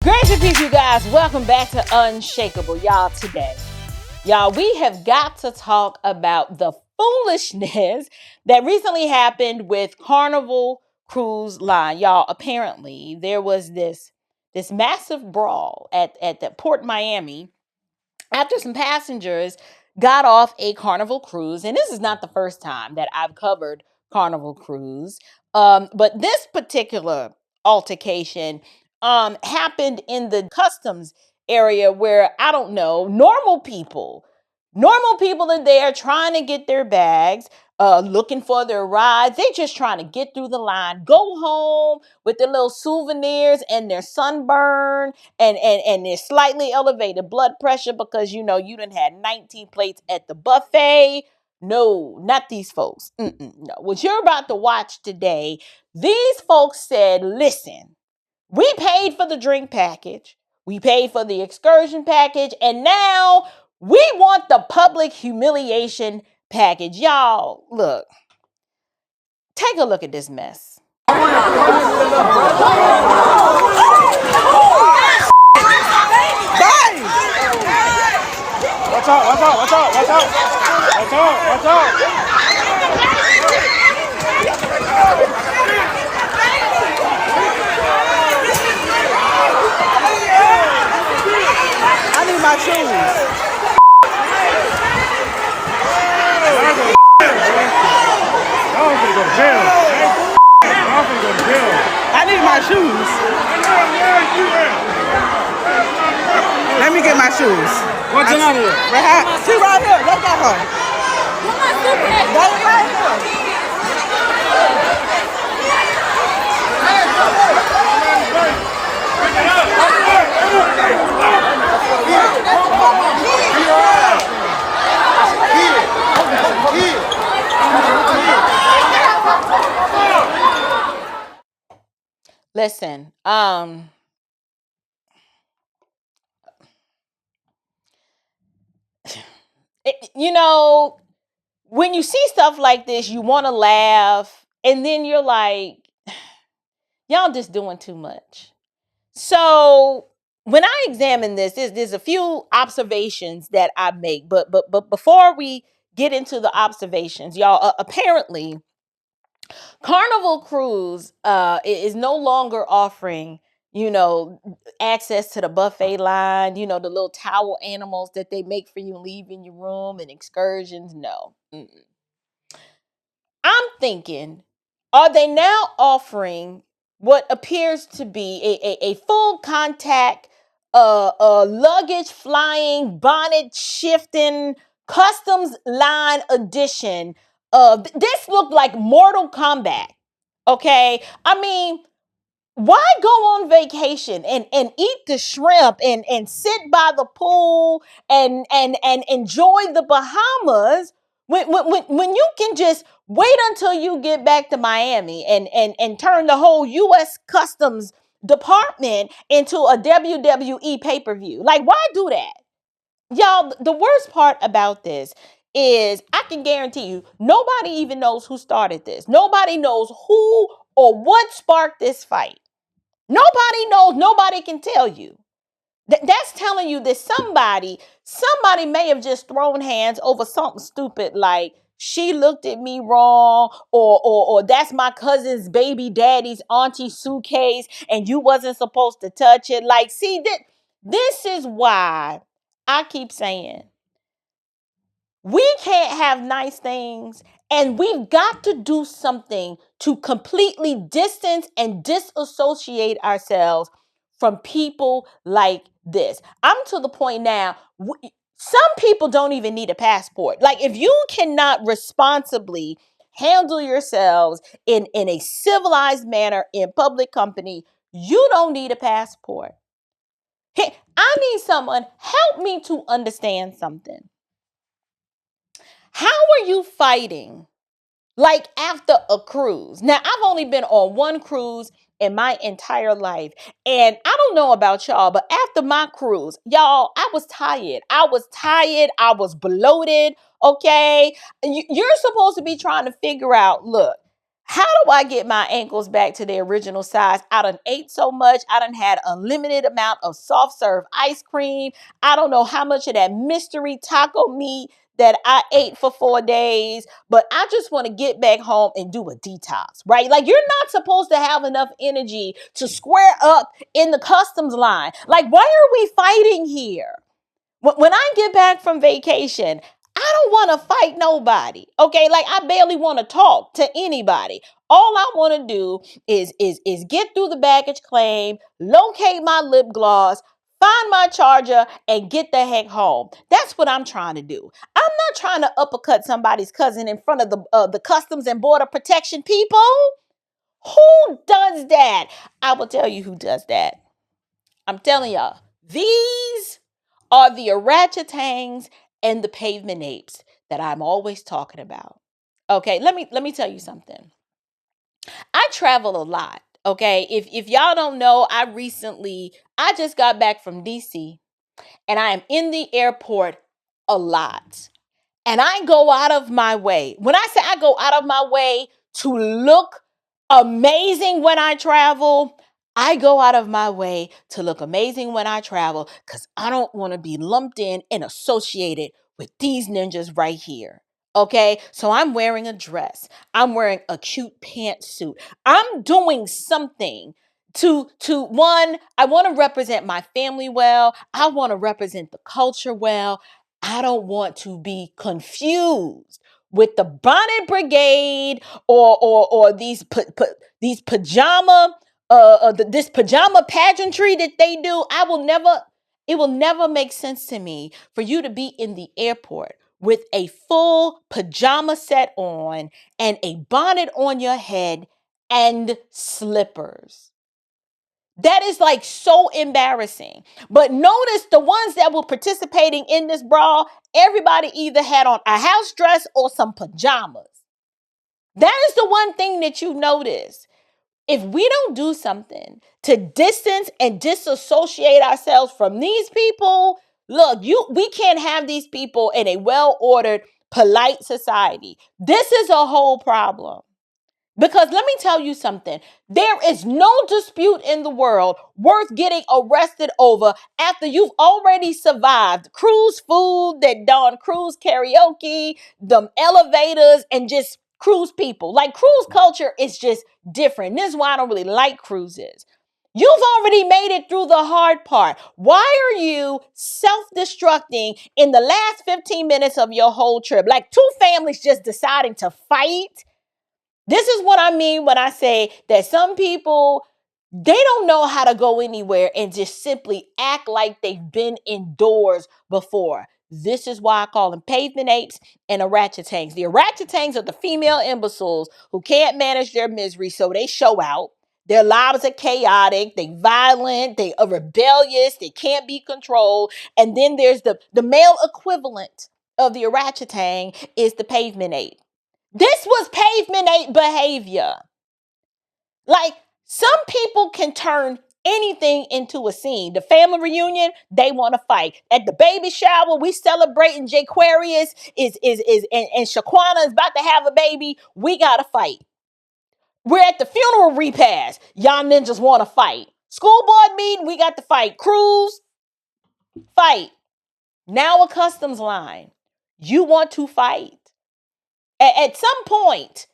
Grace and peace, you guys. Welcome back to Unshakable. Y'all, today, we have got to talk about the foolishness that recently happened with Carnival Cruise Line. Y'all, apparently there was this massive brawl at the Port Miami after some passengers got off a Carnival Cruise. And this is not the first time that I've covered Carnival Cruise. But this particular altercation happened in the customs area where, I don't know, normal people are there trying to get their bags, looking for their rides. They just trying to get through the line, go home with their little souvenirs and their sunburn and their slightly elevated blood pressure because, you done had 19 plates at the buffet. No, not these folks. No. What you're about to watch today, these folks said, listen, we paid for the drink package. We paid for the excursion package. And now we want the public humiliation package. Y'all, look, take a look at this mess. Watch out. I need my shoes. I need my shoes. Let me get my shoes. What's another one? She right here. Let's get her. Right here. Listen, when you see stuff like this, you want to laugh, and then you're like, y'all just doing too much. So when I examine this, there's a few observations that I make, but before we get into the observations, y'all, apparently Carnival Cruise is no longer offering, access to the buffet line, the little towel animals that they make for you and leave in your room and excursions. No. I'm thinking, are they now offering what appears to be a full contact, luggage flying, bonnet shifting, customs line edition? This looked like Mortal Kombat. Okay, I mean, why go on vacation and eat the shrimp and sit by the pool and enjoy the Bahamas when you can just wait until you get back to Miami and turn the whole U.S. Customs Department into a WWE pay-per-view? Like, why do that? Y'all, the worst part about this is I can guarantee you nobody even knows who started this. Nobody knows who or what sparked this fight. Nobody knows. Nobody can tell you. That's telling you that somebody may have just thrown hands over something stupid like she looked at me wrong, or that's my cousin's baby daddy's auntie suitcase and you wasn't supposed to touch it. Like, see, this is why I keep saying we can't have nice things, and we've got to do something to completely distance and disassociate ourselves from people like this. I'm to the point now, some people don't even need a passport. Like, if you cannot responsibly handle yourselves in a civilized manner in public company, you don't need a passport. Hey, I need someone, help me to understand something. How are you fighting like after a cruise? Now, I've only been on one cruise in my entire life. And I don't know about y'all, but after my cruise, y'all, I was tired. I was bloated. Okay. You're supposed to be trying to figure out, look, How do I get my ankles back to their original size? I done ate so much. I done had unlimited amount of soft serve ice cream. I don't know how much of that mystery taco meat that I ate for 4 days, but I just want to get back home and do a detox, right? Like, you're not supposed to have enough energy to square up in the customs line. Like, why are we fighting here? When I get back from vacation, I don't want to fight nobody. Okay, like, I barely want to talk to anybody. All I want to do is get through the baggage claim, locate my lip gloss, find my charger, and get the heck home. That's what I'm trying to do. I'm not trying to uppercut somebody's cousin in front of the Customs and Border Protection people. Who does that? I will tell you who does that. I'm telling y'all, these are the orangutans and the pavement apes that I'm always talking about. Okay, let me tell you something. I travel a lot. Okay, if y'all don't know, I just got back from DC, and I am in the airport a lot. And I go out of my way. When I say I go out of my way to look amazing when I travel, I go out of my way to look amazing when I travel because I don't want to be lumped in and associated with these ninjas right here. Okay, so I'm wearing a dress. I'm wearing a cute pantsuit. I'm doing something to one, I want to represent my family well. I want to represent the culture well. I don't want to be confused with the bonnet brigade or these pajama this pajama pageantry that they do. It will never make sense to me for you to be in the airport with a full pajama set on and a bonnet on your head and slippers. That is like so embarrassing. But notice the ones that were participating in this brawl, everybody either had on a house dress or some pajamas. That is the one thing that you notice. If we don't do something to distance and disassociate ourselves from these people, look, we can't have these people in a well-ordered, polite society. This is a whole problem. Because let me tell you something. There is no dispute in the world worth getting arrested over after you've already survived cruise food, that Dawn Cruise karaoke, the elevators, and just cruise people. Like, cruise culture is just different. This is why I don't really like cruises. You've already made it through the hard part. Why are you self-destructing in the last 15 minutes of your whole trip? Like, two families just deciding to fight. This is what I mean when I say that some people, they don't know how to go anywhere and just simply act like they've been indoors before. This is why I call them pavement apes and orangutans. The orangutans are the female imbeciles who can't manage their misery, so they show out. Their lives are chaotic, they violent, they are rebellious, they can't be controlled. And then there's the male equivalent of the orangutan is the pavement ape. This was pavement ape behavior. Like, some people can turn anything into a scene. The family reunion, they want to fight. At the baby shower, we celebrating Jaquarius and Shaquana is about to have a baby. We gotta fight. We're at the funeral repast. Y'all ninjas want to fight. School board meeting, we got to fight. Cruise, fight. Now a customs line. You want to fight. At some point,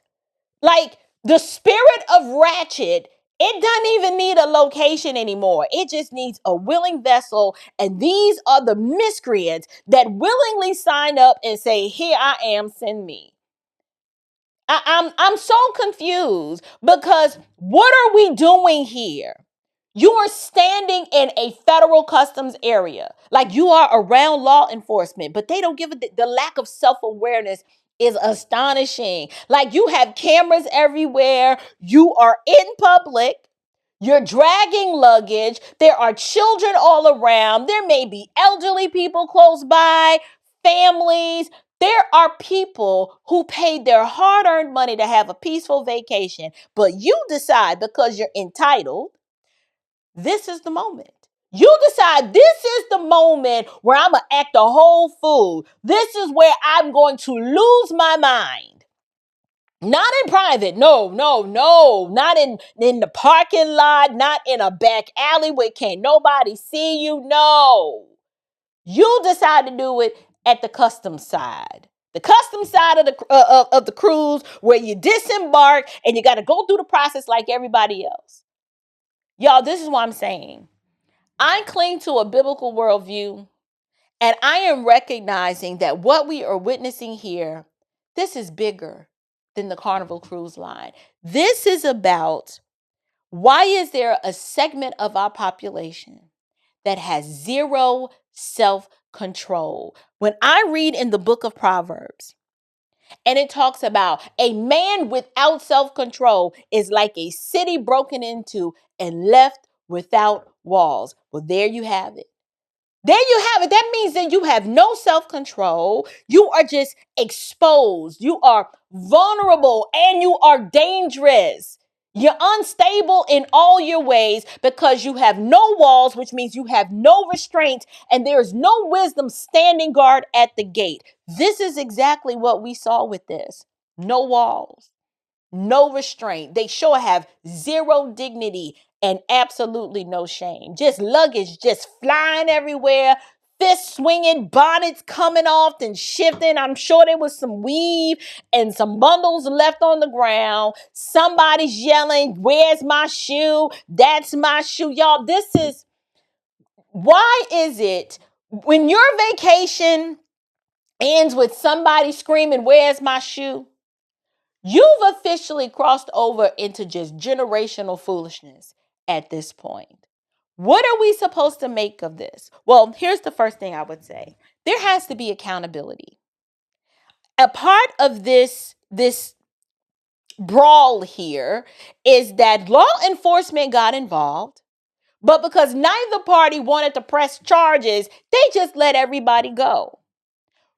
like, the spirit of Ratchet, it doesn't even need a location anymore. It just needs a willing vessel. And these are the miscreants that willingly sign up and say, here I am, send me. I'm so confused because what are we doing here? You are standing in a federal customs area. Like, you are around law enforcement, but they don't give the lack of self-awareness is astonishing. Like, you have cameras everywhere. You are in public. You're dragging luggage. There are children all around. There may be elderly people close by, families. There are people who paid their hard-earned money to have a peaceful vacation, but you decide because you're entitled, this is the moment. You decide this is the moment where I'm going to act a whole fool. This is where I'm going to lose my mind. Not in private. No, no, no. Not in the parking lot, not in a back alley where can't nobody see you. No. You decide to do it at the customs side. The customs side of the cruise where you disembark and you got to go through the process like everybody else. Y'all, this is what I'm saying. I cling to a biblical worldview, and I am recognizing that what we are witnessing here, this is bigger than the Carnival Cruise Line. This is about why is there a segment of our population that has zero self-control? When I read in the book of Proverbs, and it talks about a man without self-control is like a city broken into and left without walls. Well, there you have it. There you have it. That means that you have no self-control. You are just exposed. You are vulnerable and you are dangerous. You're unstable in all your ways because you have no walls, which means you have no restraint, and there is no wisdom standing guard at the gate. This is exactly what we saw with this. No walls, no restraint. They sure have zero dignity and absolutely no shame. Just luggage just flying everywhere, fist swinging, bonnets coming off and shifting. I'm sure there was some weave and some bundles left on the ground. Somebody's yelling, "Where's my shoe? That's my shoe." Y'all, this is, why is it when your vacation ends with somebody screaming, "Where's my shoe?" You've officially crossed over into just generational foolishness at this point. What are we supposed to make of this? Well, here's the first thing I would say. There has to be accountability. A part of this brawl here is that law enforcement got involved, but because neither party wanted to press charges, they just let everybody go.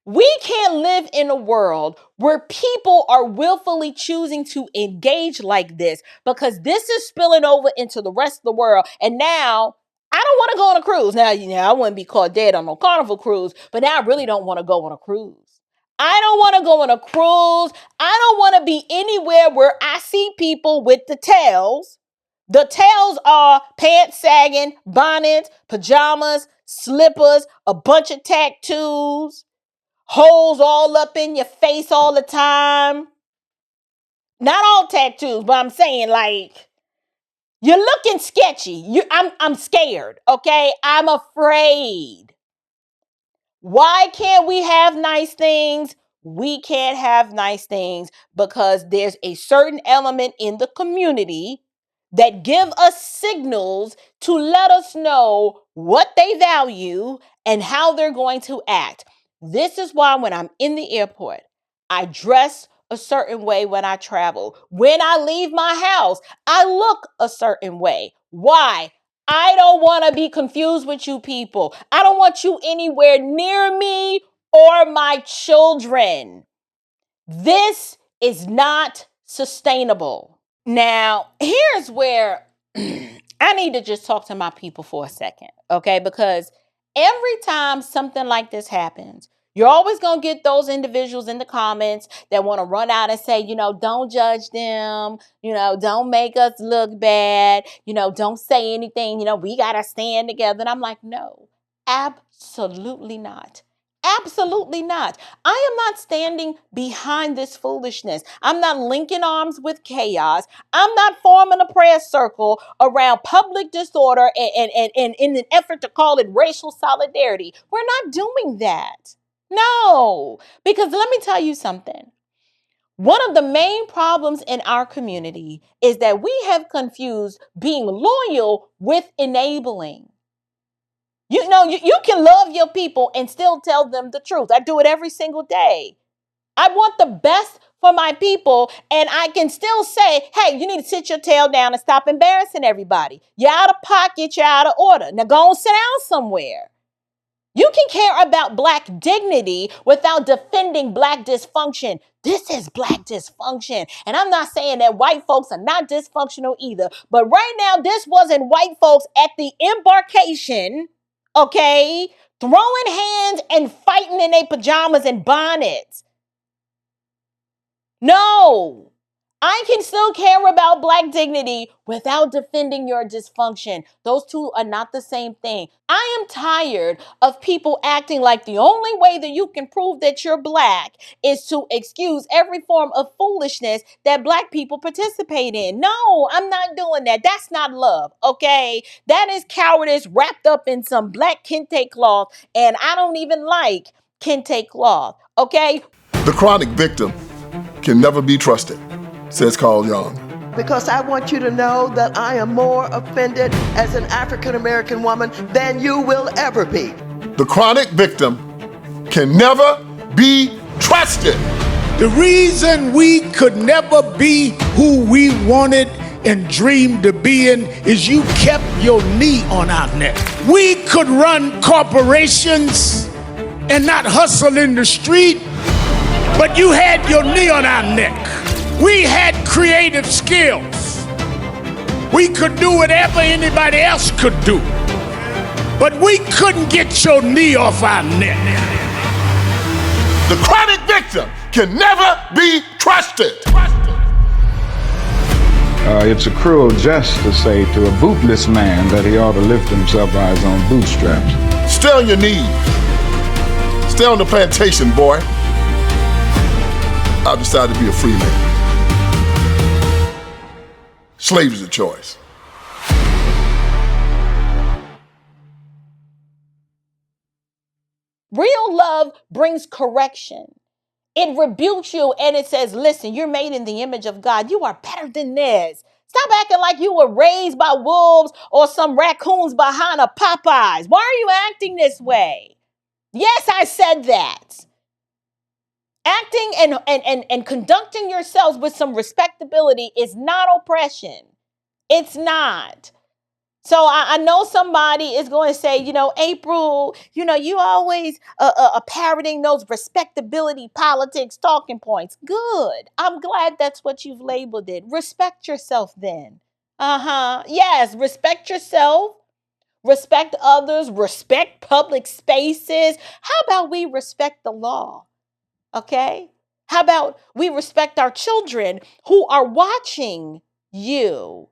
We can't live in a world where people are willfully choosing to engage like this because this is spilling over into the rest of the world. And now I don't want to go on a cruise. Now, I wouldn't be caught dead on a Carnival cruise, but now I really don't want to go on a cruise. I don't want to go on a cruise. I don't want to be anywhere where I see people with the tails. The tails are pants sagging, bonnets, pajamas, slippers, a bunch of tattoos, holes all up in your face all the time. Not all tattoos, but I'm saying, like, you're looking sketchy. I'm scared, okay? I'm afraid. Why can't we have nice things? We can't have nice things because there's a certain element in the community that give us signals to let us know what they value and how they're going to act. This is why when I'm in the airport, I dress a certain way when I travel. When I leave my house, I look a certain way. Why? I don't want to be confused with you people. I don't want you anywhere near me or my children. This is not sustainable. Now, here's where I need to just talk to my people for a second, okay? Because every time something like this happens, you're always going to get those individuals in the comments that want to run out and say, don't judge them, don't make us look bad, don't say anything, we got to stand together. And I'm like, no, absolutely not. Absolutely not. I am not standing behind this foolishness. I'm not linking arms with chaos. I'm not forming a prayer circle around public disorder and in an effort to call it racial solidarity. We're not doing that. No, because let me tell you something. One of the main problems in our community is that we have confused being loyal with enabling. You can love your people and still tell them the truth. I do it every single day. I want the best for my people, and I can still say, hey, you need to sit your tail down and stop embarrassing everybody. You're out of pocket, you're out of order. Now go and sit down somewhere. You can care about Black dignity without defending Black dysfunction. This is Black dysfunction. And I'm not saying that white folks are not dysfunctional either. But right now, this wasn't white folks at the embarkation, okay, throwing hands and fighting in their pajamas and bonnets. No. I can still care about Black dignity without defending your dysfunction. Those two are not the same thing. I am tired of people acting like the only way that you can prove that you're Black is to excuse every form of foolishness that Black people participate in. No, I'm not doing that. That's not love, okay? That is cowardice wrapped up in some Black kente cloth, and I don't even like kente cloth, okay? The chronic victim can never be trusted, says Carl Jung. Because I want you to know that I am more offended as an African American woman than you will ever be. The chronic victim can never be trusted. The reason we could never be who we wanted and dreamed to be in is you kept your knee on our neck. We could run corporations and not hustle in the street, but you had your knee on our neck. We had creative skills. We could do whatever anybody else could do, but we couldn't get your knee off our neck. The chronic victim can never be trusted. It's a cruel jest to say to a bootless man that he ought to lift himself by his own bootstraps. Stay on your knees. Stay on the plantation, boy. I've decided to be a free man. Slave is a choice. Real love brings correction. It rebukes you and it says, listen, you're made in the image of God. You are better than this. Stop acting like you were raised by wolves or some raccoons behind a Popeyes. Why are you acting this way? Yes, I said that. Acting and conducting yourselves with some respectability is not oppression. It's not. So I know somebody is going to say, April, you always parroting those respectability politics talking points. Good. I'm glad that's what you've labeled it. Respect yourself then. Yes, respect yourself. Respect others. Respect public spaces. How about we respect the law? Okay? How about we respect our children who are watching you?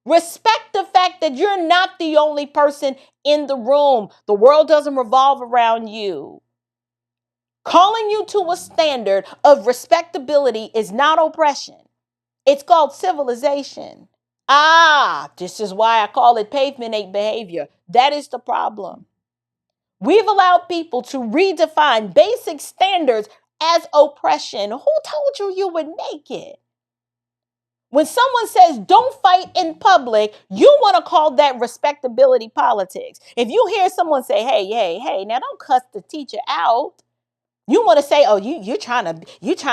Respect the fact that you're not the only person in the room. The world doesn't revolve around you. Calling you to a standard of respectability is not oppression. It's called civilization. This is why I call it pavement-ate behavior. That is the problem. We've allowed people to redefine basic standards as oppression. Who told you you would make it? When someone says don't fight in public, you want to call that respectability politics. If you hear someone say, hey, now don't cuss the teacher out. You want to say, oh, you're trying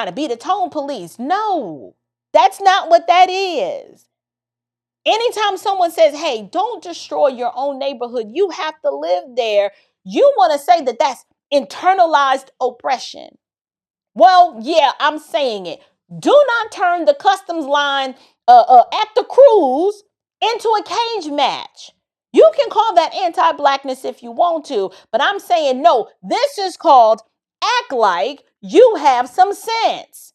to be the tone police. No, that's not what that is. Anytime someone says, hey, don't destroy your own neighborhood, you have to live there. You want to say that that's internalized oppression. Well, yeah, I'm saying it. Do not turn the customs line at the cruise into a cage match. You can call that anti-Blackness if you want to, but I'm saying no, this is called act like you have some sense.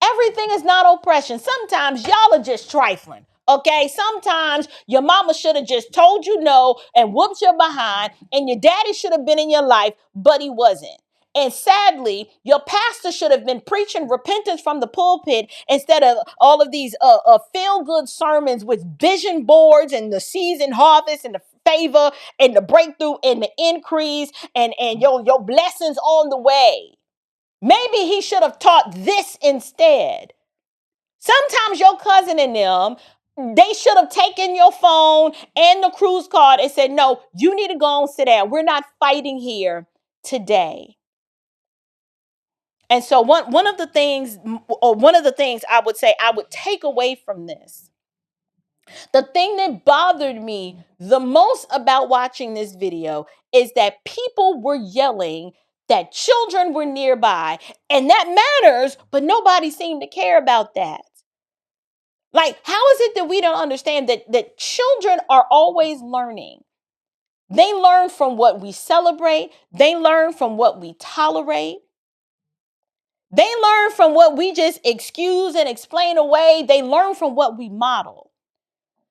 Everything is not oppression. Sometimes y'all are just trifling. Okay, sometimes your mama should have just told you no and whooped your behind, and your daddy should have been in your life, but he wasn't. And sadly, your pastor should have been preaching repentance from the pulpit instead of all of these feel-good sermons with vision boards and the season harvest and the favor and the breakthrough and the increase and your blessings on the way. Maybe he should have taught this instead. Sometimes your cousin and them, they should have taken your phone and the cruise card and said, no, you need to go and sit down. We're not fighting here today. And so one of the things I would say I would take away from this, the thing that bothered me the most about watching this video is that people were yelling that children were nearby, and that matters, but nobody seemed to care about that. Like, how is it that we don't understand that children are always learning? They learn from what we celebrate. They learn from what we tolerate. They learn from what we just excuse and explain away. They learn from what we model.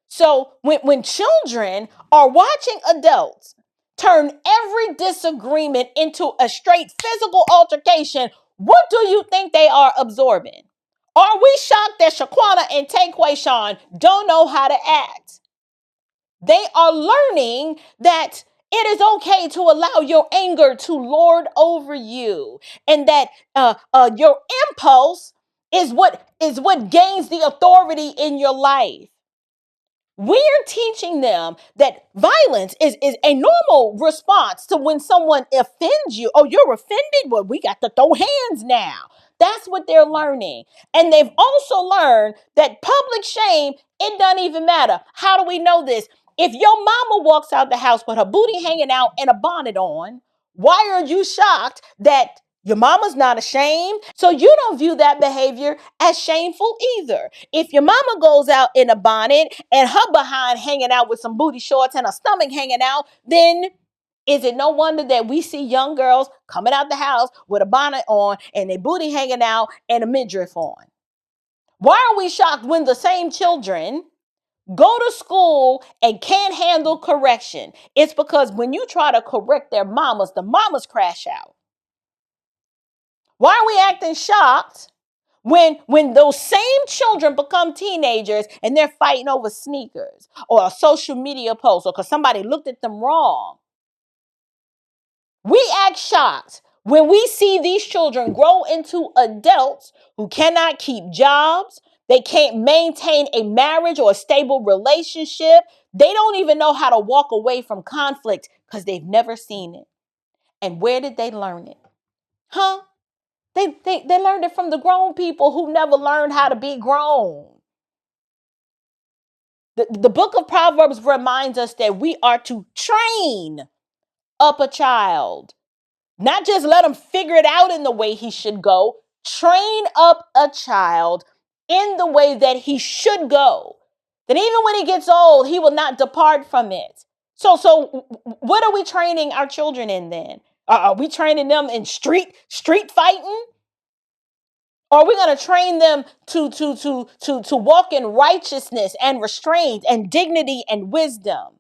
So when children are watching adults turn every disagreement into a straight physical altercation, what do you think they are absorbing? Are we shocked that Shaquana and Taquayshawn don't know how to act? They are learning that it is okay to allow your anger to lord over you, and that your impulse is what gains the authority in your life. We're teaching them that violence is a normal response to when someone offends you. Oh, you're offended? Well, we got to throw hands now. That's what they're learning. And they've also learned that public shame, it doesn't even matter. How do we know this? If your mama walks out the house with her booty hanging out and a bonnet on, why are you shocked that your mama's not ashamed? So you don't view that behavior as shameful either. If your mama goes out in a bonnet and her behind hanging out with some booty shorts and her stomach hanging out, then is it no wonder that we see young girls coming out the house with a bonnet on and their booty hanging out and a midriff on? Why are we shocked when the same children go to school and can't handle correction? It's because when you try to correct their mamas, the mamas crash out. Why are we acting shocked when those same children become teenagers and they're fighting over sneakers or a social media post or because somebody looked at them wrong? We act shocked when we see these children grow into adults who cannot keep jobs. They can't maintain a marriage or a stable relationship. They don't even know how to walk away from conflict because they've never seen it. And where did they learn it? Huh? They learned it from the grown people who never learned how to be grown. The book of Proverbs reminds us that we are to train up a child. Not just let him figure it out in the way he should go. Train up a child in the way that he should go. That even when he gets old, he will not depart from it. So what are we training our children in then? Are we training them in street fighting? Or are we going to train them to walk in righteousness and restraint and dignity and wisdom?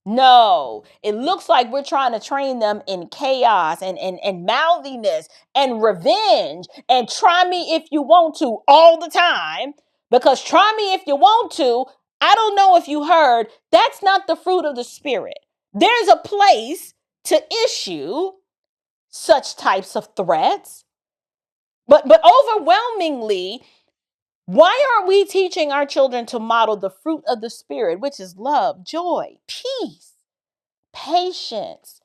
No, it looks like we're trying to train them in chaos and mouthiness and revenge and try me if you want to all the time. Because try me if you want to, I don't know if you heard, that's not the fruit of the Spirit. There's a place to issue such types of threats. But overwhelmingly, why aren't we teaching our children to model the fruit of the Spirit, which is love, joy, peace, patience,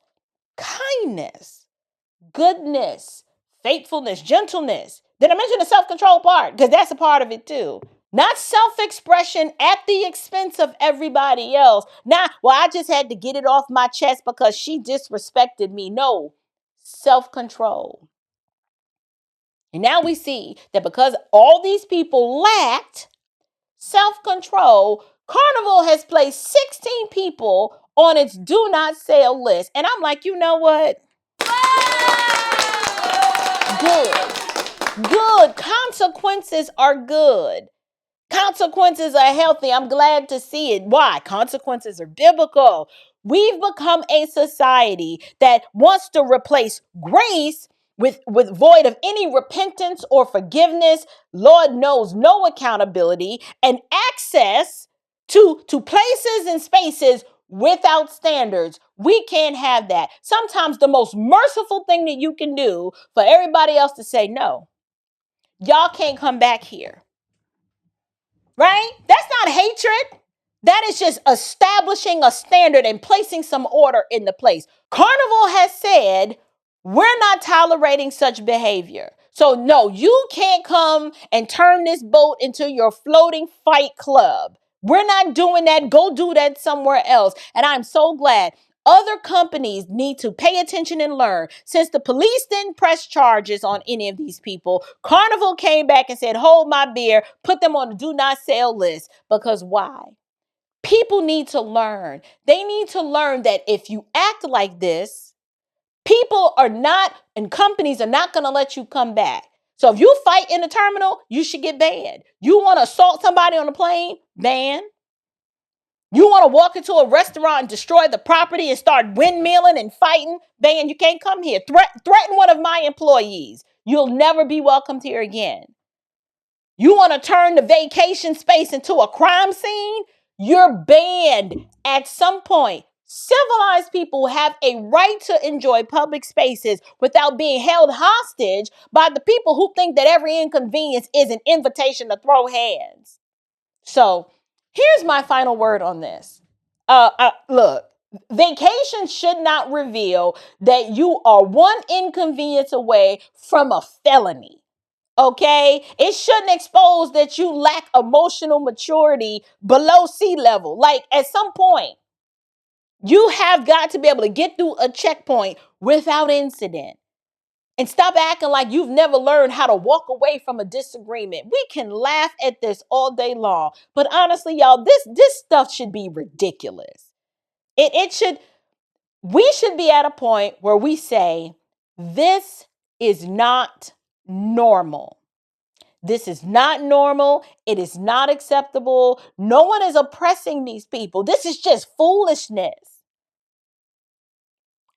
kindness, goodness, faithfulness, gentleness? Did I mention the self-control part? Because that's a part of it too. Not self-expression at the expense of everybody else. Well, I just had to get it off my chest because she disrespected me. No, self-control. And now we see that because all these people lacked self-control, Carnival has placed 16 people on its do not sell list. And I'm like, you know what? Good. Consequences are good. Consequences are healthy. I'm glad to see it. Why? Consequences are biblical. We've become a society that wants to replace grace with void of any repentance or forgiveness. Lord knows no accountability and access to places and spaces without standards. We can't have that. Sometimes the most merciful thing that you can do for everybody else to say, no, y'all can't come back here. Right? That's not hatred. That is just establishing a standard and placing some order in the place. Carnival has said, we're not tolerating such behavior. So no, you can't come and turn this boat into your floating fight club. We're not doing that. Go do that somewhere else. And I'm so glad. Other companies need to pay attention and learn. Since the police didn't press charges on any of these people, Carnival came back and said, hold my beer, put them on the do not sell list. Because why? People need to learn. They need to learn that if you act like this, people are not, and companies are not going to let you come back. So if you fight in the terminal, you should get banned. You want to assault somebody on the plane? Ban. You want to walk into a restaurant and destroy the property and start windmilling and fighting? Ban. You can't come here. Threaten one of my employees. You'll never be welcomed here again. You want to turn the vacation space into a crime scene? You're banned at some point. Civilized people have a right to enjoy public spaces without being held hostage by the people who think that every inconvenience is an invitation to throw hands. So here's my final word on this. Look, vacation should not reveal that you are one inconvenience away from a felony. Okay, it shouldn't expose that you lack emotional maturity below sea level. Like at some point, you have got to be able to get through a checkpoint without incident. And stop acting like you've never learned how to walk away from a disagreement. We can laugh at this all day long. But honestly, y'all, this stuff should be ridiculous. We should be at a point where we say, this is not normal. This is not normal. It is not acceptable. No one is oppressing these people. This is just foolishness.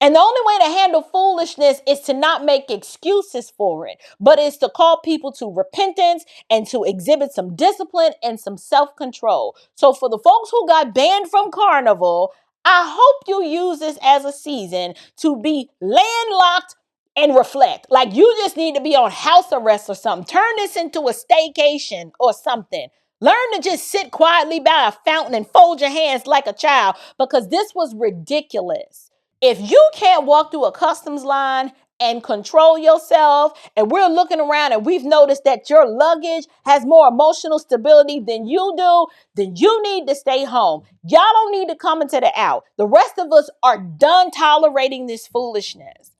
And the only way to handle foolishness is to not make excuses for it, but is to call people to repentance and to exhibit some discipline and some self-control. So for the folks who got banned from Carnival, I hope you use this as a season to be landlocked and reflect. Like you just need to be on house arrest or something. Turn this into a staycation or something. Learn to just sit quietly by a fountain and fold your hands like a child, because this was ridiculous. If you can't walk through a customs line and control yourself, and we're looking around and we've noticed that your luggage has more emotional stability than you do, then you need to stay home. Y'all don't need to come into the out. The rest of us are done tolerating this foolishness.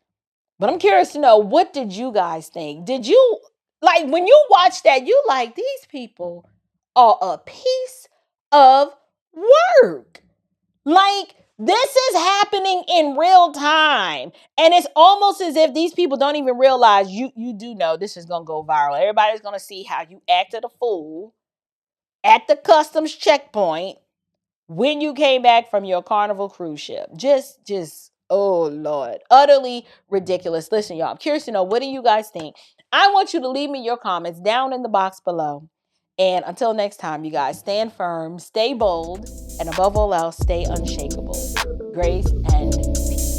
But I'm curious to know, what did you guys think? Did you, like, when you watch that, you like, these people are a piece of work. Like, this is happening in real time. And it's almost as if these people don't even realize you do know this is going to go viral. Everybody's going to see how you acted a fool at the customs checkpoint when you came back from your Carnival cruise ship. Just, oh Lord, utterly ridiculous. Listen, y'all, I'm curious to know, what do you guys think? I want you to leave me your comments down in the box below. And until next time, you guys, stand firm, stay bold, and above all else, stay unshakable. Grace and peace.